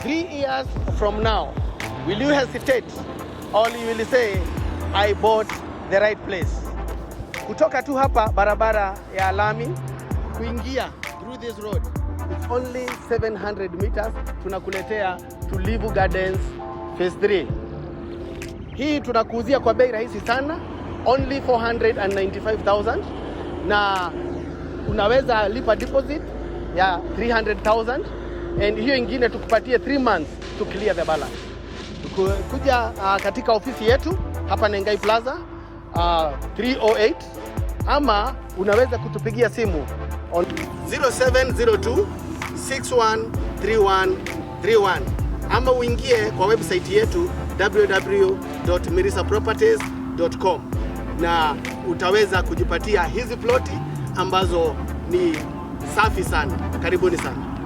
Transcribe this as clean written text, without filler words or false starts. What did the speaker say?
3 years from now, will you hesitate or you will say I bought the right place? Kutoka tu hapa barabara ya lami kuingia through this road, it's only 700 meters. Tunakuletea Tulivu Gardens Phase 3. Hii tunakuuzia kwa bei rahisi sana, only 495,000, na unaweza lipa deposit ya 300,000 and hiyo ingine tukupatie 3 months to clear the balance. Kuja katika ofisi yetu hapa Nengai Plaza 308, ama unaweza kutupigia simu on 0702 613131, ama uingie kwa website yetu www.mirisaproperties.com na utaweza kujipatia hizi ploti ambazo ni safi sana. Karibuni sana.